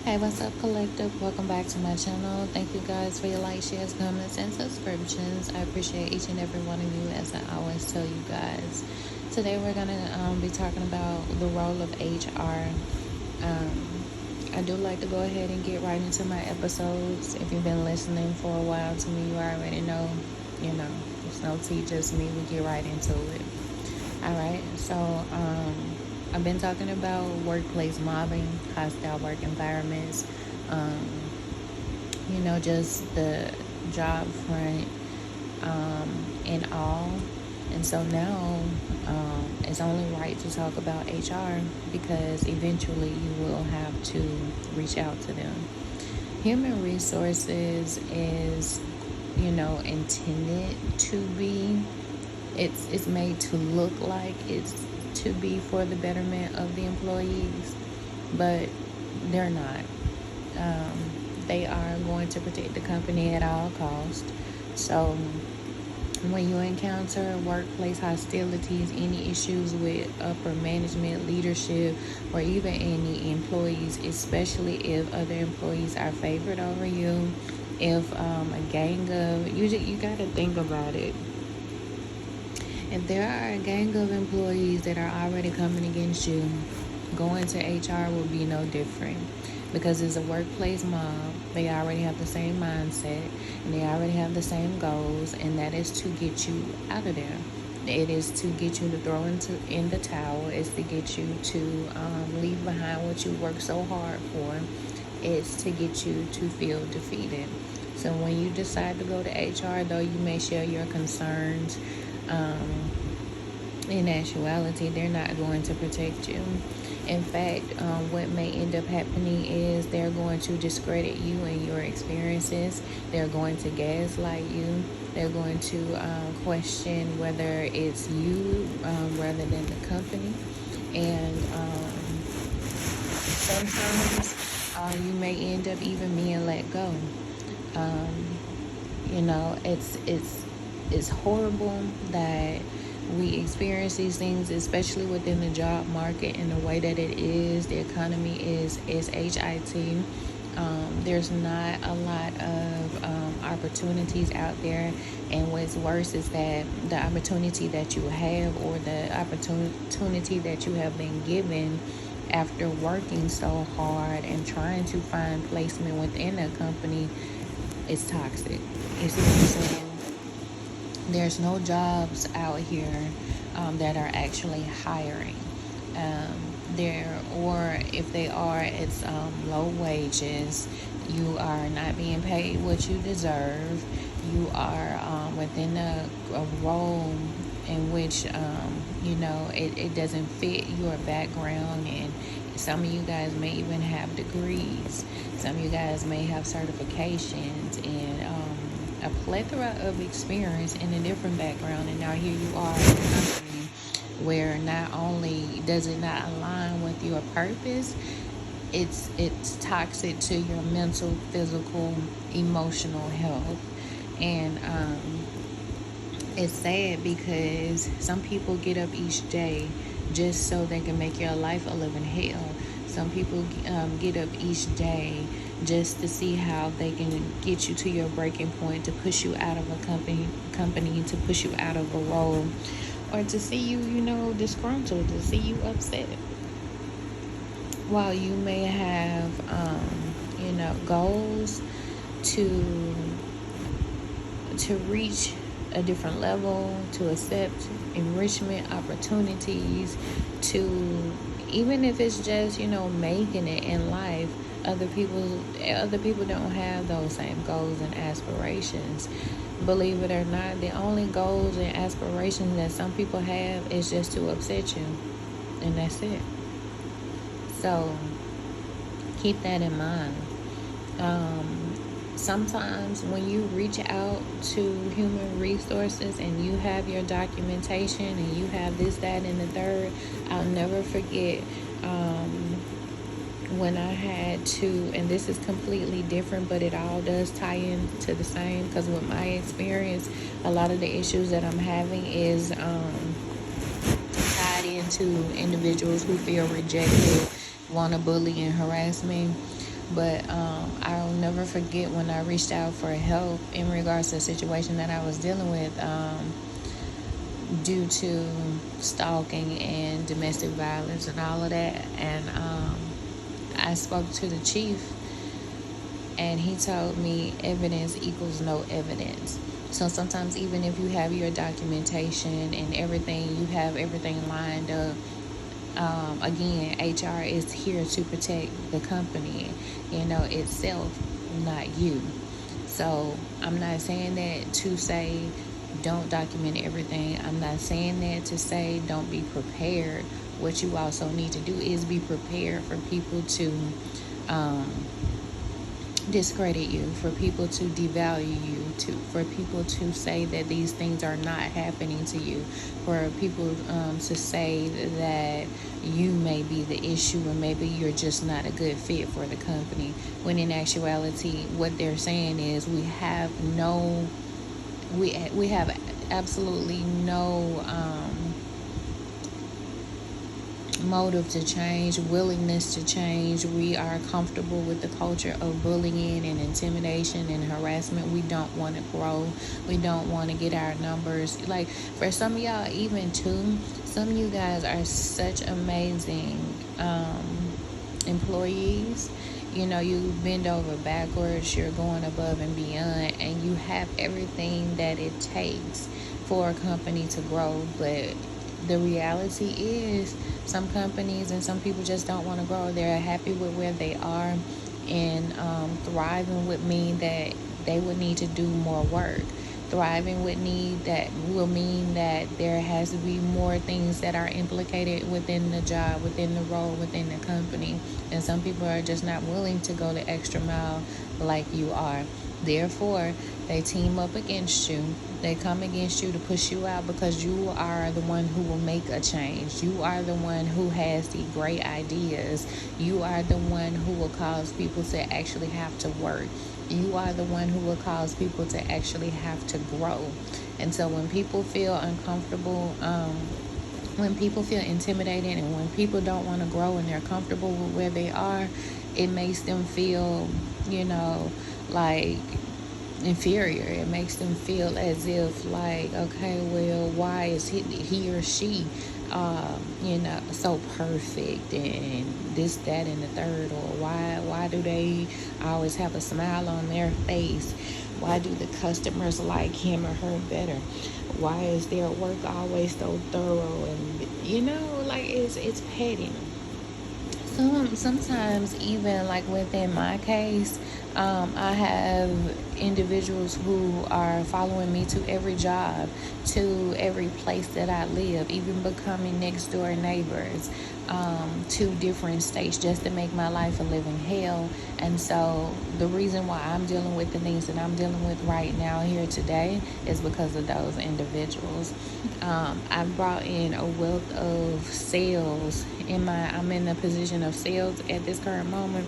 Hey, what's up, collective? Welcome back to my channel. Thank you guys for your likes, shares, comments, and subscriptions. I appreciate each and every one of you, as I always tell you guys. Today we're gonna be talking about the role of HR. I do like to go ahead and get right into my episodes. If you've been listening for a while to me, you already know. There's no tea, just me. We get right into it. All right. So, I've been talking about workplace mobbing, hostile work environments, um, just the job front, and all. And so now it's only right to talk about HR because eventually you will have to reach out to them. Human resources is, intended to be, it's made to look like it's to be for the betterment of the employees, but they're not. They are going to protect the company at all costs. So when you encounter workplace hostilities, any issues with upper management, leadership, or even any employees, especially if other employees are favored over you, if a gang of you got to think about it. If there are a gang of employees that are already coming against you, going to HR will be no different because it's a workplace mob. They already have the same mindset and they already have the same goals, and that is to get you out of there. It is to get you to throw in the towel. It's to get you to leave behind what you worked so hard for. It's to get you to feel defeated. So when you decide to go to HR, though you may share your concerns, in actuality, they're not going to protect you. In fact, what may end up happening is they're going to discredit you and your experiences. They're going to gaslight you. They're going to question whether it's you rather than the company. And sometimes you may end up even being let go. It's horrible that we experience these things, especially within the job market and the way that it is. The economy is HIT. There's not a lot of opportunities out there, and what's worse is that the opportunity that you have, or the opportunity that you have been given after working so hard and trying to find placement within a company, is toxic. You see what I'm saying? There's no jobs out here that are actually hiring. Or if they are, it's low wages. You are not being paid what you deserve. You are within a role in which it doesn't fit your background, and some of you guys may even have degrees. Some of you guys may have certifications and a plethora of experience in a different background, and now here you are in a company where not only does it not align with your purpose, it's toxic to your mental, physical, emotional health. And it's sad because some people get up each day just so they can make your life a living hell. Some people get up each day just to see how they can get you to your breaking point, to push you out of a company, to push you out of a role, or to see you, disgruntled, to see you upset. While you may have, goals to reach a different level, to accept enrichment opportunities, to, even if it's just making it in life, other people don't have those same goals and aspirations. Believe it or not, the only goals and aspirations that some people have is just to upset you, and that's it. So keep that in mind. Sometimes when you reach out to human resources and you have your documentation and you have this, that, and the third, I'll never forget when I had to, and this is completely different, but it all does tie into the same, because with my experience, a lot of the issues that I'm having is tied into individuals who feel rejected, want to bully and harass me. But I'll never forget when I reached out for help in regards to a situation that I was dealing with, due to stalking and domestic violence and all of that. And I spoke to the chief, and he told me evidence equals no evidence. So sometimes, even if you have your documentation and everything, you have everything lined up, again, HR is here to protect the company, itself, not you. So I'm not saying that to say don't document everything. I'm not saying that to say don't be prepared. What you also need to do is be prepared for people to um, discredit you, for people to devalue you, for people to say that these things are not happening to you, for people to say that you may be the issue and maybe you're just not a good fit for the company, when in actuality what they're saying is we have absolutely no motive to change, willingness to change. We are comfortable with the culture of bullying and intimidation and harassment. We don't want to grow. We don't want to get our numbers. Like, for some of y'all, even too, some of you guys are such amazing employees. You bend over backwards, you're going above and beyond, and you have everything that it takes for a company to grow. But the reality is, some companies and some people just don't want to grow. They're happy with where they are, and thriving would mean that they would need to do more work. Thriving will mean that there has to be more things that are implicated within the job, within the role, within the company. And some people are just not willing to go the extra mile like you are. Therefore, they team up against you. They come against you to push you out because you are the one who will make a change. You are the one who has the great ideas. You are the one who will cause people to actually have to work. You are the one who will cause people to actually have to grow. And so when people feel uncomfortable, when people feel intimidated, and when people don't want to grow and they're comfortable with where they are, it makes them feel, like inferior. It makes them feel as if, like, okay, well, why is he or she so perfect, and this, that, and the third? Or why do they always have a smile on their face? Why do the customers like him or her better? Why is their work always so thorough? And like, it's petty. Sometimes, even like within my case, I have individuals who are following me to every job, to every place that I live, even becoming next door neighbors, to different states, just to make my life a living hell. And so the reason why I'm dealing with the things that I'm dealing with right now here today is because of those individuals. I've brought in a wealth of sales. I'm in a position of sales at this current moment.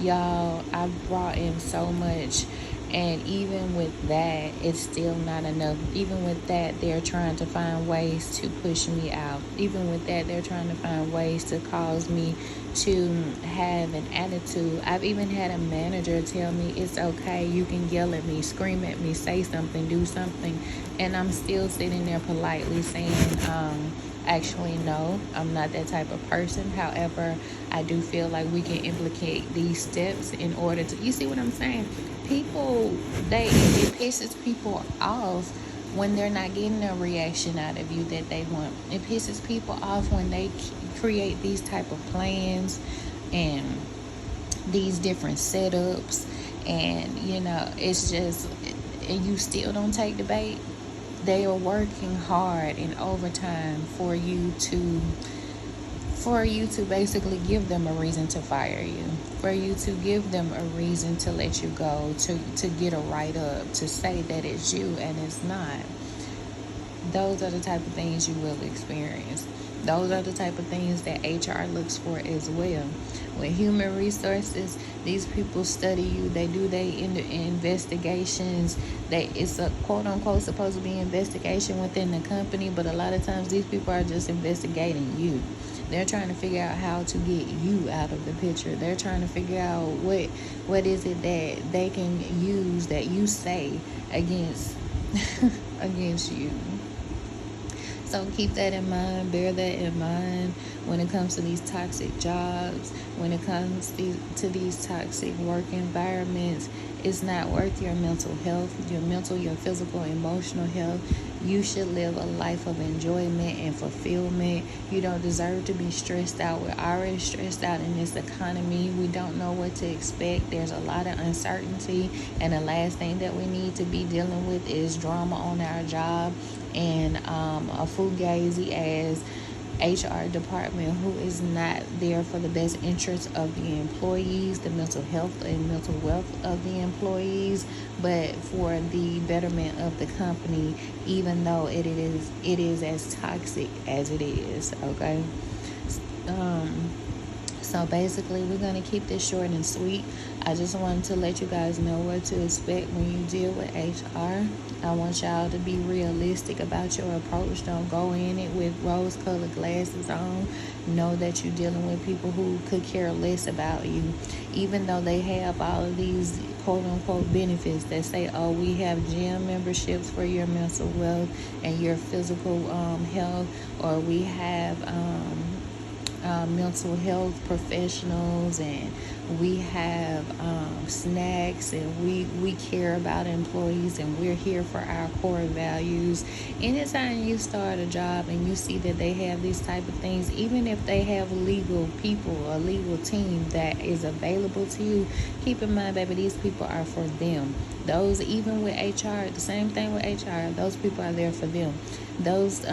Y'all, I've brought in so much, and even with that, it's still not enough. Even with that, they're trying to find ways to push me out. Even with that, they're trying to find ways to cause me to have an attitude. I've even had a manager tell me, it's okay, you can yell at me, scream at me, say something, do something, and I'm still sitting there politely saying, actually, no, I'm not that type of person. However, I do feel like we can implicate these steps in order to, you see what I'm saying? People, it pisses people off when they're not getting a reaction out of you that they want. It pisses people off when they create these type of plans and these different setups, and it's just, and you still don't take the bait. They are working hard in overtime for you to basically give them a reason to fire you, for you to give them a reason to let you go, to get a write-up, to say that it's you and it's not. Those are the type of things you will experience. Those are the type of things that HR looks for as well. With human resources, these people study you. They do their investigations. It's a quote-unquote supposed to be investigation within the company, but a lot of times these people are just investigating you. They're trying to figure out how to get you out of the picture. They're trying to figure out what is it that they can use that you say against against you. So keep that in mind, bear that in mind when it comes to these toxic jobs, when it comes to these toxic work environments. It's not worth your mental health, your physical, emotional health. You should live a life of enjoyment and fulfillment. You don't deserve to be stressed out. We're already stressed out in this economy. We don't know what to expect. There's a lot of uncertainty. And the last thing that we need to be dealing with is drama on our job and a fugazi as HR department who is not there for the best interest of the employees, the mental health and mental wealth of the employees, but for the betterment of the company, even though it is as toxic as it is. Okay. So basically, we're going to keep this short and sweet. I just wanted to let you guys know what to expect when you deal with HR. I want y'all to be realistic about your approach. Don't go in it with rose-colored glasses on. Know that you're dealing with people who could care less about you, even though they have all of these quote-unquote benefits that say, oh, we have gym memberships for your mental wealth and your physical health, or we have mental health professionals, and we have snacks, and we care about employees, and we're here for our core values. Anytime you start a job and you see that they have these type of things, even if they have legal people, a legal team that is available to you, keep in mind, baby, these people are for them. Those, even with HR, the same thing with HR, those people are there for them. Those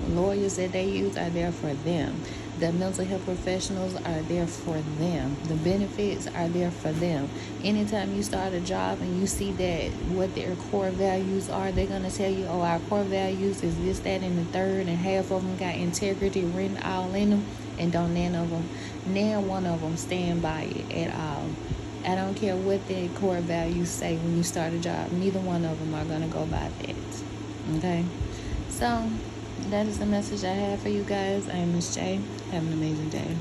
lawyers that they use are there for them. The mental health professionals are there for them. The benefits are there for them. Anytime you start a job and you see that what their core values are, they're going to tell you, oh, our core values is this, that, and the third, and half of them got integrity written all in them, and don't none one of them stand by it at all. I don't care what their core values say when you start a job. Neither one of them are going to go by that. Okay? So that is the message I have for you guys. I am MsJaye. Have an amazing day.